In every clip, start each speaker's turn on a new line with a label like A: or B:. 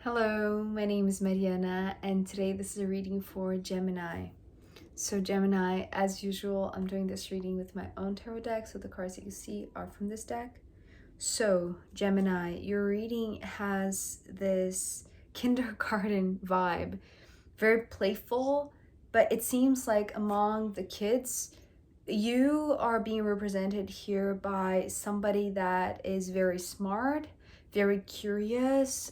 A: Hello, my name is Mariana, and today this is a reading for Gemini. So Gemini, as usual, I'm doing this reading with my own tarot deck, so the cards that you see are from this deck. So Gemini, your reading has this kindergarten vibe, very playful, but it seems like among the kids, you are being represented here by somebody that is very smart, very curious,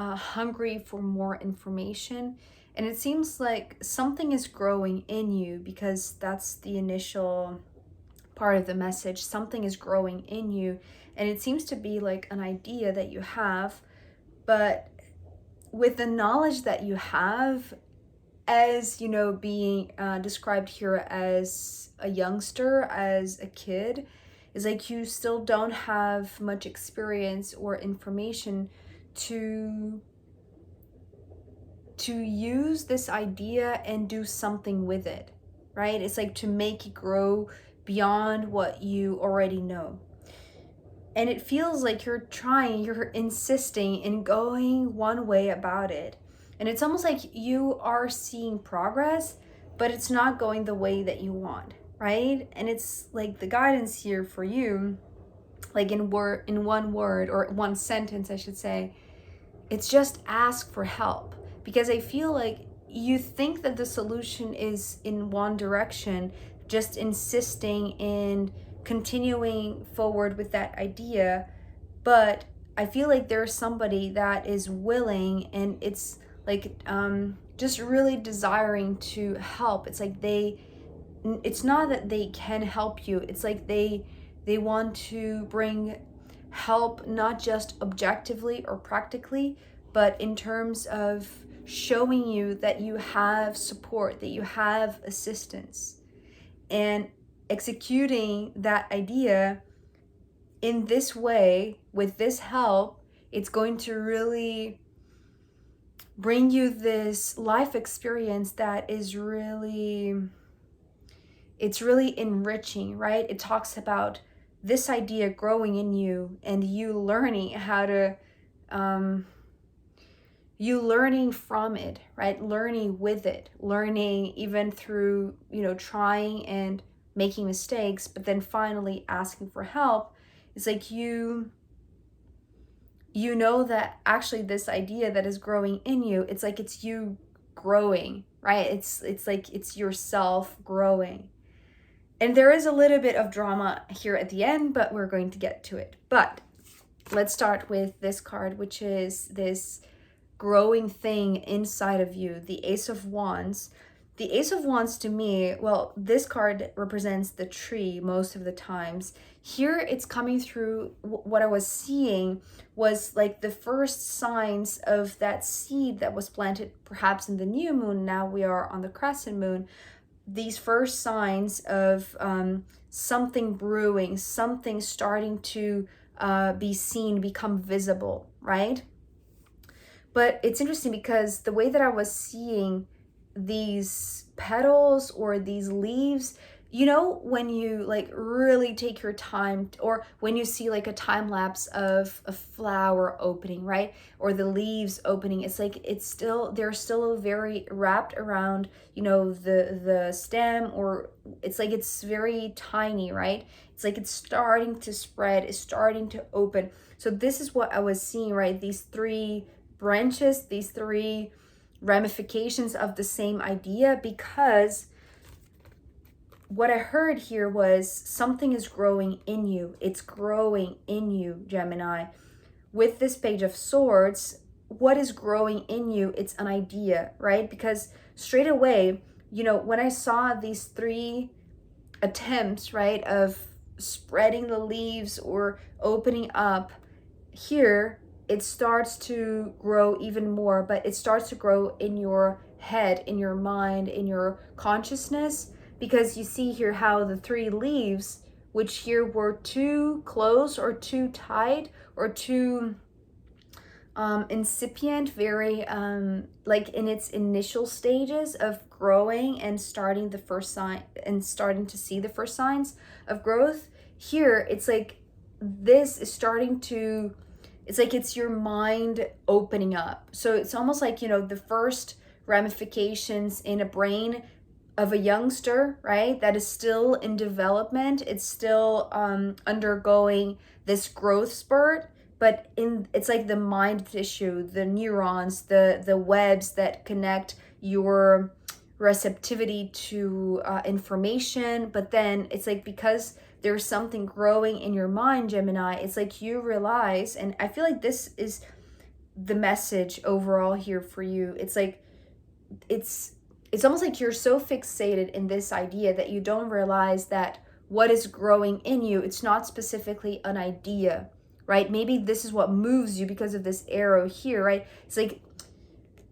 A: hungry for more information. And it seems like something is growing in you because that's the initial part of the message. Something is growing in you, and it seems to be like an idea that you have, but with the knowledge that you have, as you know, being described here as a youngster, as a kid, is like you still don't have much experience or information to use this idea and do something with it, right? It's like to make it grow beyond what you already know. And it feels like you're insisting in going one way about it. And it's almost like you are seeing progress, but it's not going the way that you want, right? And it's like the guidance here for you, like in one word, or one sentence, I should say, it's just ask for help. Because I feel like you think that the solution is in one direction, just insisting in continuing forward with that idea. But I feel like there's somebody that is willing, and it's like just really desiring to help. It's like it's not that they can help you, it's like they want to bring help, not just objectively or practically, but in terms of showing you that you have support, that you have assistance, and executing that idea in this way with this help. It's going to really bring you this life experience that is really, it's really enriching, right? It talks about this idea growing in you and you learning how to you learning from it, right? Learning with it, learning even through, trying and making mistakes, but then finally asking for help. It's like you know that actually this idea that is growing in you, it's like it's you growing, right? It's like it's yourself growing. And there is a little bit of drama here at the end, but we're going to get to it. But let's start with this card, which is this growing thing inside of you, the Ace of Wands. The Ace of Wands, to me, well, this card represents the tree most of the times. Here it's coming through, what I was seeing was like the first signs of that seed that was planted perhaps in the new moon. Now we are on the crescent moon. These first signs of something brewing, something starting to be seen, become visible, right? But it's interesting because the way that I was seeing these petals or these leaves, when you like really take your time, or when you see like a time lapse of a flower opening, right? Or the leaves opening, it's like they're still very wrapped around, the stem, or it's like it's very tiny, right? It's like it's starting to spread, it's starting to open. So this is what I was seeing, right? These three branches, these three ramifications of the same idea, because what I heard here was something is growing in you. It's growing in you, Gemini. With this Page of Swords, what is growing in you? It's an idea, right? Because straight away, when I saw these three attempts, right, of spreading the leaves or opening up, here it starts to grow even more, but it starts to grow in your head, in your mind, in your consciousness, because you see here how the three leaves, which here were too close or too tight or too incipient, very like in its initial stages of growing and starting the first sign and starting to see the first signs of growth. Here it's like this is starting to, It's like it's your mind opening up. So it's almost like, you know, the first ramifications in a brain of a youngster, right, that is still in development. It's still undergoing this growth spurt, but it's like the mind tissue, the neurons, the webs that connect your receptivity to information. But then it's like, because there's something growing in your mind, Gemini, it's like you realize, and I feel like this is the message overall here for you. It's like it's almost like you're so fixated in this idea that you don't realize that what is growing in you, it's not specifically an idea, right? Maybe this is what moves you because of this arrow here, right? It's like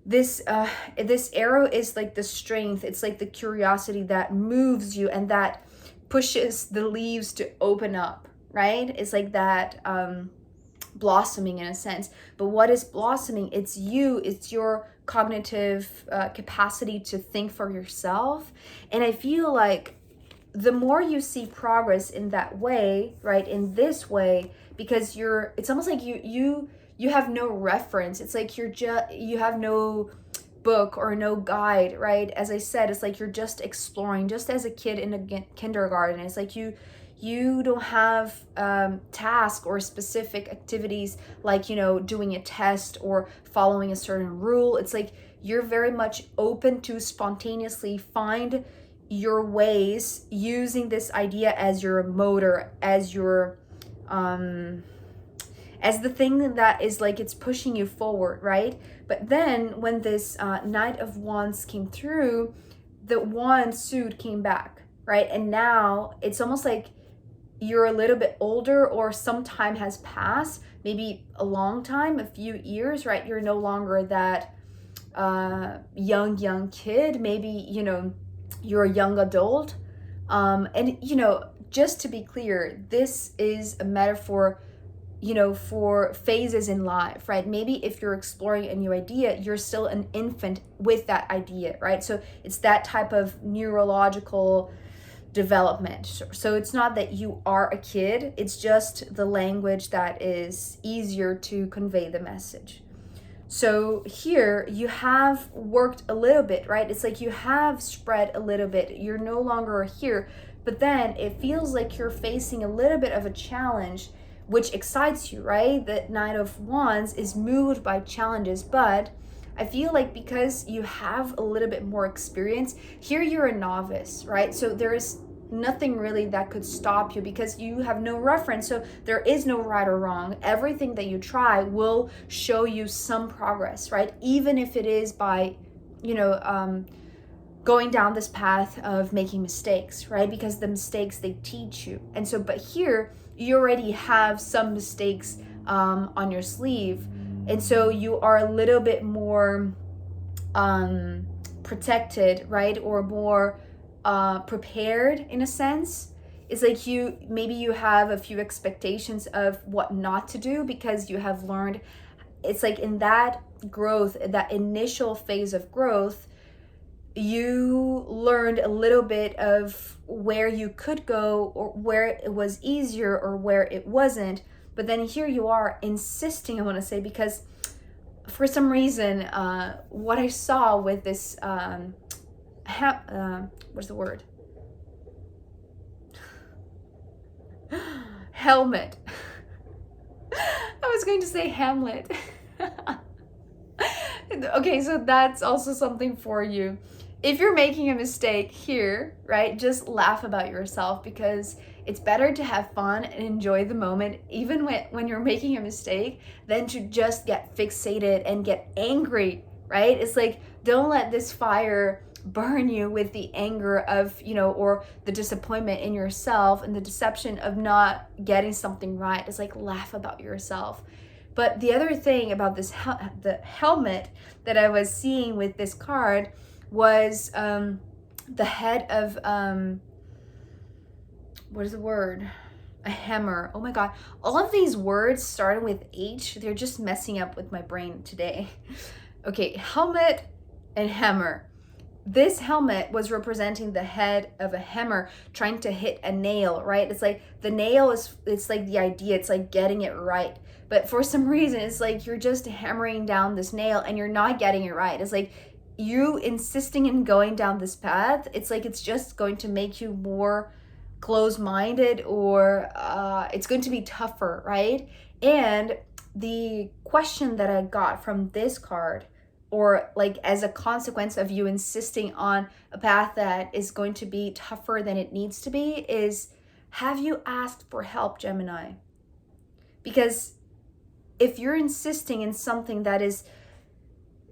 A: this arrow is like the strength. It's like the curiosity that moves you and that pushes the leaves to open up, right? It's like that blossoming in a sense. But what is blossoming? It's you. It's your cognitive capacity to think for yourself. And I feel like the more you see progress in that way, right, in this way, because it's almost like you have no reference. It's like you have no book or no guide, right? As I said, it's like you're just exploring, just as a kid in a kindergarten. It's like you don't have tasks or specific activities like, you know, doing a test or following a certain rule. It's like you're very much open to spontaneously find your ways, using this idea as your motor, as your as the thing that is like it's pushing you forward, right? But then when this Knight of Wands came through, the wand suit came back, right? And now it's almost like you're a little bit older, or some time has passed, maybe a long time, a few years, right? You're no longer that young kid. Maybe, you know, you're a young adult. And, you know, just to be clear, this is a metaphor, you know, for phases in life, right? Maybe if you're exploring a new idea, you're still an infant with that idea, right? So it's that type of neurological development. So it's not that you are a kid, it's just the language that is easier to convey the message. So here you have worked a little bit, right? It's like you have spread a little bit. You're no longer here, but then it feels like you're facing a little bit of a challenge, which excites you, right? The Knight of Wands is moved by challenges, but I feel like because you have a little bit more experience, here you're a novice, right? So there is nothing really that could stop you because you have no reference. So there is no right or wrong. Everything that you try will show you some progress, right? Even if it is by, you know, going down this path of making mistakes, right? Because the mistakes, they teach you. And so, but here you already have some mistakes on your sleeve. And so you are a little bit more protected, right? Or more prepared in a sense. It's like maybe you have a few expectations of what not to do because you have learned. It's like in that growth, that initial phase of growth, you learned a little bit of where you could go or where it was easier or where it wasn't. But then here you are insisting, I want to say, because for some reason, what I saw with this, what's the word? Helmet. I was going to say Hamlet. Okay, so that's also something for you. If you're making a mistake here, right, just laugh about yourself, because it's better to have fun and enjoy the moment, even when you're making a mistake, than to just get fixated and get angry, right? It's like, don't let this fire burn you with the anger of, you know, or the disappointment in yourself and the deception of not getting something right. It's like, laugh about yourself. But the other thing about this, the helmet that I was seeing with this card was the head of, what is the word? A hammer. Oh my God. All of these words starting with H, they're just messing up with my brain today. Okay, helmet and hammer. This helmet was representing the head of a hammer trying to hit a nail, right? It's like the nail it's like the idea, it's like getting it right. But for some reason, it's like you're just hammering down this nail and you're not getting it right. It's like you insisting in going down this path, it's like it's just going to make you more close-minded, or it's going to be tougher, right? And the question that I got from this card, or like as a consequence of you insisting on a path that is going to be tougher than it needs to be, is have you asked for help, Gemini? Because if you're insisting in something that is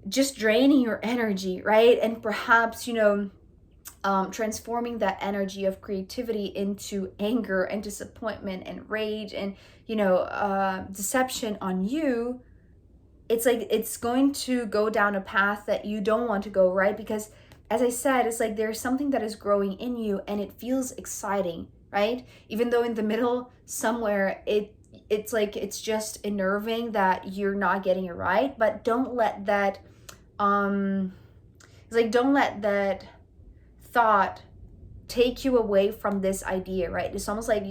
A: just draining your energy, right? And perhaps, transforming that energy of creativity into anger and disappointment and rage and, deception on you, it's like it's going to go down a path that you don't want to go, right? Because as I said, it's like there's something that is growing in you and it feels exciting, right? Even though in the middle somewhere it's like it's just unnerving that you're not getting it right. But don't let that don't let that thought take you away from this idea, right? It's almost like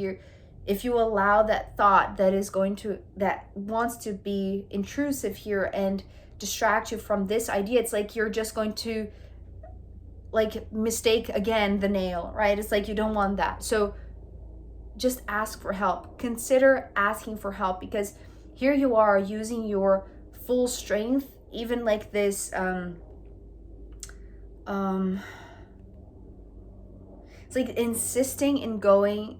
A: if you allow that thought that wants to be intrusive here and distract you from this idea, it's like you're just going to like mistake again the nail, right? It's like you don't want that. So just ask for help. Consider asking for help, because here you are using your full strength, even like this it's like insisting in going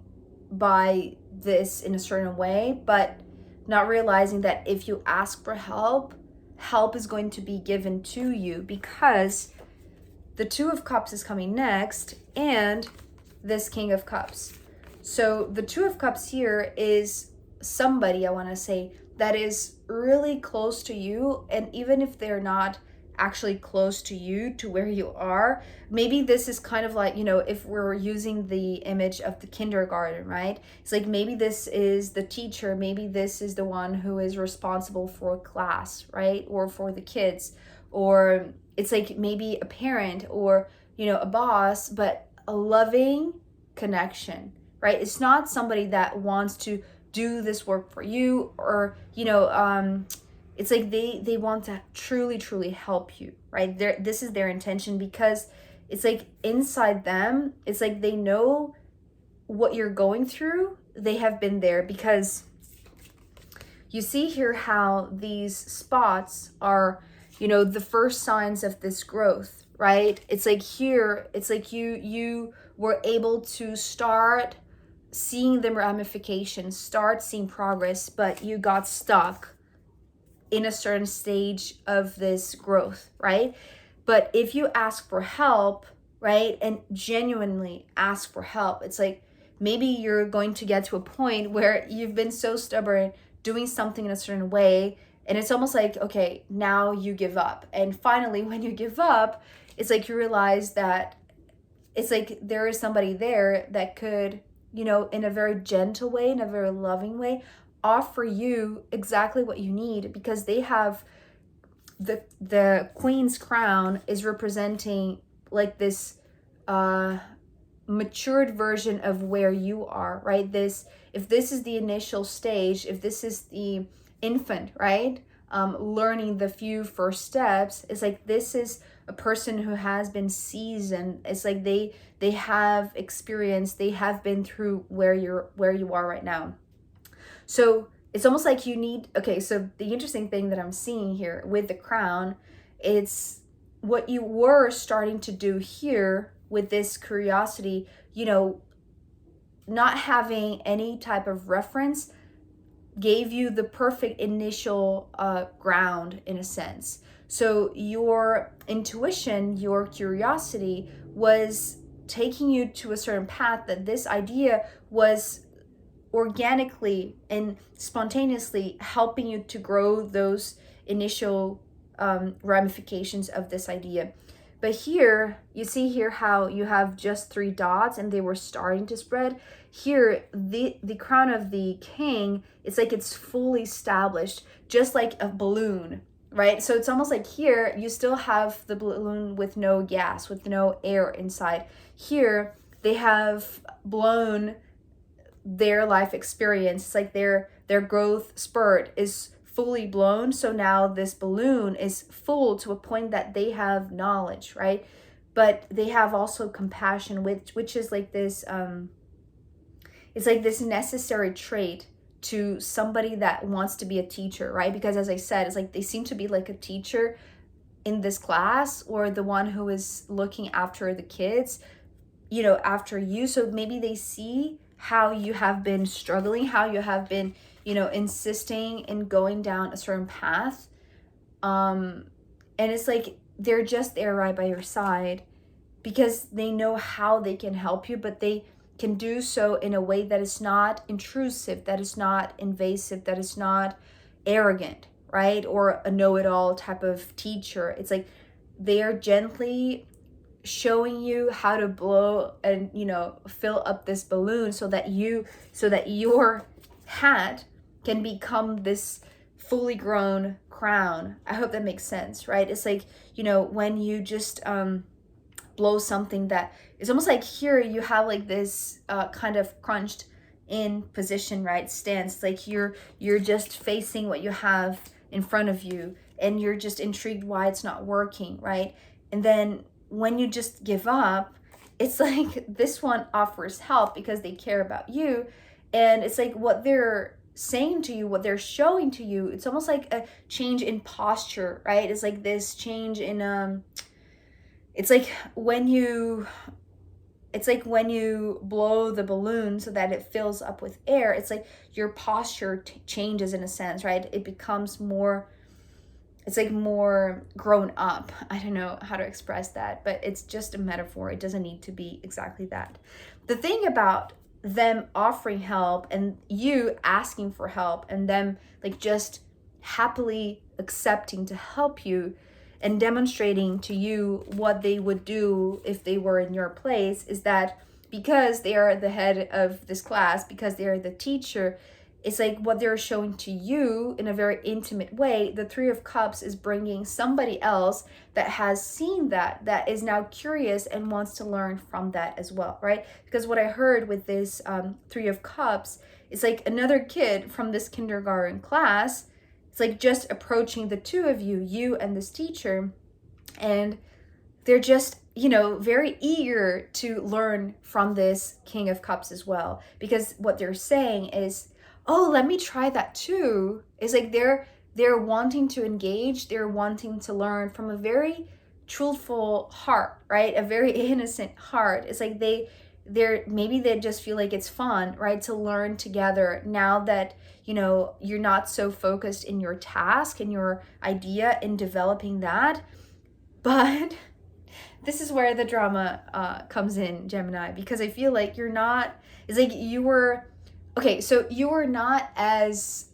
A: by this in a certain way, but not realizing that if you ask for help, help is going to be given to you, because the Two of Cups is coming next and this King of Cups. So the Two of Cups here is somebody, I want to say, that is really close to you. And even if they're not actually close to you, to where you are, maybe this is kind of like, if we're using the image of the kindergarten, right? It's like maybe this is the teacher, maybe this is the one who is responsible for class, right? Or for the kids, or it's like maybe a parent, or a boss, but a loving connection, right? It's not somebody that wants to do this work for you, or it's like they want to truly help you, right? This is their intention, because it's like inside them, it's like they know what you're going through. They have been there, because you see here how these spots are, the first signs of this growth, right? It's like here, it's like you were able to start seeing the ramifications, start seeing progress, but you got stuck in a certain stage of this growth, right? But if you ask for help, right, and genuinely ask for help, it's like maybe you're going to get to a point where you've been so stubborn doing something in a certain way, and it's almost like, okay, now you give up. And finally, when you give up, it's like you realize that it's like there is somebody there that could, in a very gentle way, in a very loving way, offer you exactly what you need, because they have the Queen's crown is representing like this matured version of where you are, right? If this is the initial stage, if this is the infant, right, learning the few first steps, it's like this is a person who has been seasoned. It's like they have experience, they have been through where you are right now. So it's almost like you need, okay, so the interesting thing that I'm seeing here with the crown, it's what you were starting to do here with this curiosity, not having any type of reference gave you the perfect initial ground, in a sense. So your intuition, your curiosity was taking you to a certain path that this idea was organically and spontaneously helping you to grow those initial ramifications of this idea. But here, you see here how you have just 3 dots and they were starting to spread. Here, the crown of the king, it's like it's fully established, just like a balloon, right? So it's almost like here, you still have the balloon with no gas, with no air inside. Here, they have blown their life experience. It's like they're their growth spurt is fully blown. So now this balloon is full to a point that they have knowledge, right? But they have also compassion, which is like this, it's like this necessary trait to somebody that wants to be a teacher, right? Because as I said, it's like they seem to be like a teacher in this class, or the one who is looking after the kids, you know, after you. So maybe they see how you have been struggling, how you have been, you know, insisting in going down a certain path. And it's like they're just there right by your side because they know how they can help you, but they can do so in a way that is not intrusive, that is not invasive, that is not arrogant, right? Or a know-it-all type of teacher. It's like they're gently showing you how to blow and, you know, fill up this balloon so that your hat can become this fully grown crown. I hope that makes sense, right? It's like, you know, when you just blow something that it's almost like here you have like this kind of crunched in position, right? Stance. Like you're just facing what you have in front of you and you're just intrigued why it's not working, right? And then when you just give up, it's like this one offers help because they care about you. And it's like what they're saying to you, what they're showing to you, it's almost like a change in posture, right? It's like this change in it's like when you blow the balloon so that it fills up with air, it's like your posture changes in a sense, right? It becomes more, it's like more grown up. I don't know how to express that, but it's just a metaphor. It doesn't need to be exactly that. The thing about them offering help and you asking for help and them like just happily accepting to help you and demonstrating to you what they would do if they were in your place is that because they are the head of this class, because they are the teacher, it's like what they're showing to you in a very intimate way. The Three of Cups is bringing somebody else that has seen that is now curious and wants to learn from that as well, right? Because what I heard with this Three of Cups is like another kid from this kindergarten class. It's like just approaching the two of you, you and this teacher, and they're just, you know, very eager to learn from this King of Cups as well. Because what they're saying is, oh, let me try that too. It's like they're wanting to engage, they're wanting to learn from a very truthful heart, right? A very innocent heart. It's like maybe they just feel like it's fun, right? To learn together now that, you know, you're not so focused in your task and your idea in developing that. But this is where the drama comes in, Gemini, because I feel like you're not, it's like you were, okay, so you were not as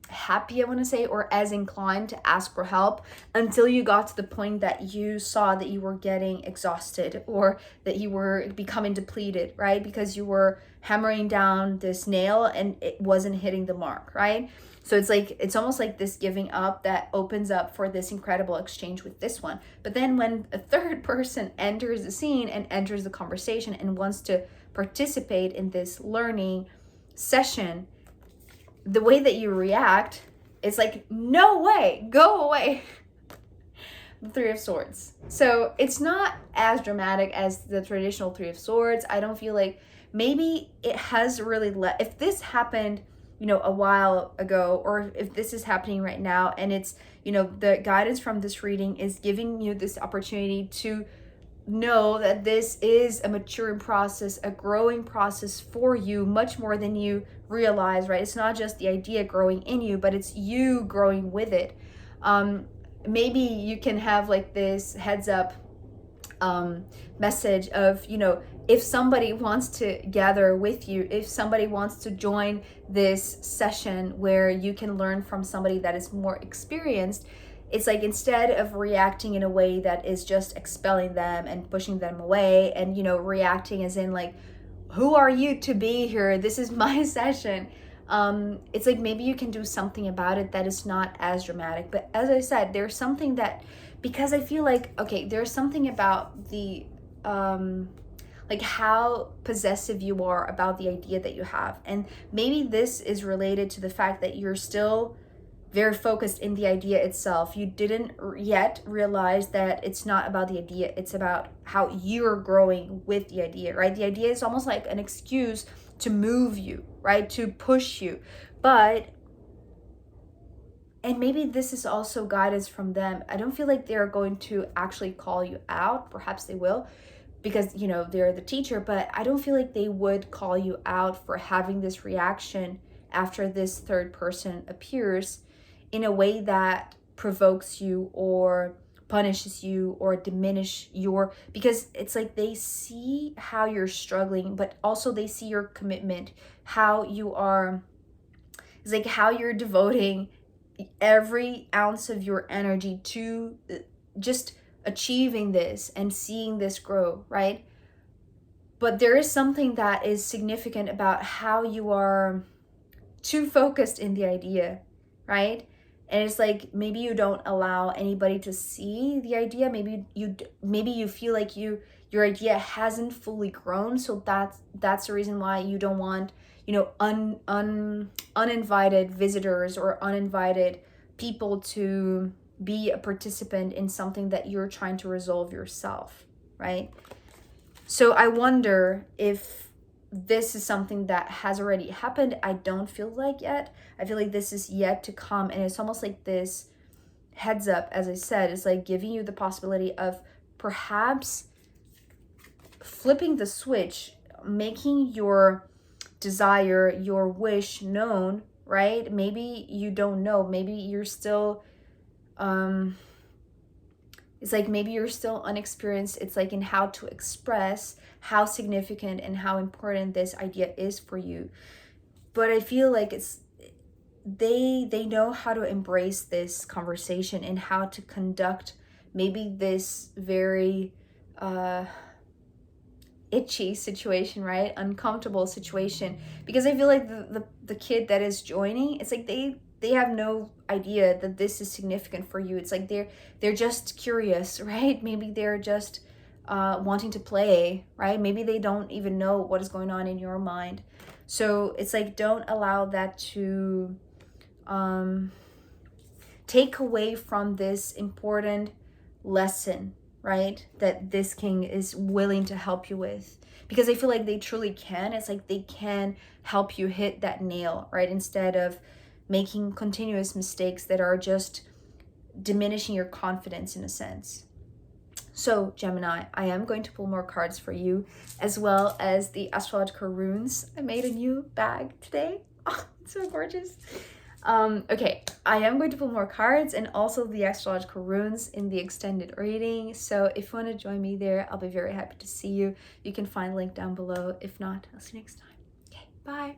A: happy, I want to say, or as inclined to ask for help until you got to the point that you saw that you were getting exhausted or that you were becoming depleted, right? Because you were hammering down this nail and it wasn't hitting the mark, right? So it's like, it's almost like this giving up that opens up for this incredible exchange with this one. But then when a third person enters the scene and enters the conversation and wants to participate in this learning session, the way that you react is like, no way, go away. The Three of Swords. So it's not as dramatic as the traditional Three of Swords. I don't feel like, maybe it has really if this happened, you know, a while ago, or if this is happening right now and it's, you know, the guidance from this reading is giving you this opportunity to know that this is a maturing process, a growing process for you, much more than you realize, right? It's not just the idea growing in you, but it's you growing with it. Maybe you can have like this heads up message of, you know, if somebody wants to gather with you, if somebody wants to join this session where you can learn from somebody that is more experienced, it's like instead of reacting in a way that is just expelling them and pushing them away and, you know, reacting as in like, who are you to be here? This is my session. It's like maybe you can do something about it that is not as dramatic. But as I said, there's something that, because I feel like, okay, there's something about the like how possessive you are about the idea that you have. And maybe this is related to the fact that you're still very focused in the idea itself. You didn't yet realize that it's not about the idea, it's about how you're growing with the idea, right? The idea is almost like an excuse to move you, right? To push you. But, and maybe this is also guidance from them. I don't feel like they're going to actually call you out. Perhaps they will, because, you know, they're the teacher, but I don't feel like they would call you out for having this reaction after this third person appears in a way that provokes you or punishes you or diminish your, because it's like they see how you're struggling, but also they see your commitment, how you are, it's like how you're devoting every ounce of your energy to just achieving this and seeing this grow, right? But there is something that is significant about how you are too focused in the idea, right? And it's like maybe you don't allow anybody to see the idea. Maybe you feel like your idea hasn't fully grown, so that's the reason why you don't want, you know, uninvited visitors or uninvited people to be a participant in something that you're trying to resolve yourself, right? So I wonder if this is something that has already happened. I don't feel like yet. I feel like this is yet to come, and it's almost like this heads up, as I said, it's like giving you the possibility of perhaps flipping the switch, making your desire, your wish known, right? Maybe you don't know. Maybe you're still it's like maybe you're still unexperienced. It's like in how to express how significant and how important this idea is for you. But I feel like it's they know how to embrace this conversation and how to conduct maybe this very itchy situation, right? Uncomfortable situation. Because I feel like the kid that is joining, it's like they have no idea that this is significant for you. It's like they're just curious, right? Maybe they're just wanting to play, right? Maybe they don't even know what is going on in your mind. So it's like, don't allow that to take away from this important lesson, right? That this king is willing to help you with. Because I feel like they truly can. It's like they can help you hit that nail, right? Instead of making continuous mistakes that are just diminishing your confidence in a sense. So Gemini, I am going to pull more cards for you, as well as the astrological runes. I made a new bag today. Oh, it's so gorgeous. Okay, I am going to pull more cards and also the astrological runes in the extended reading. So if you want to join me there, I'll be very happy to see you. You can find the link down below. If not, I'll see you next time. Okay, bye.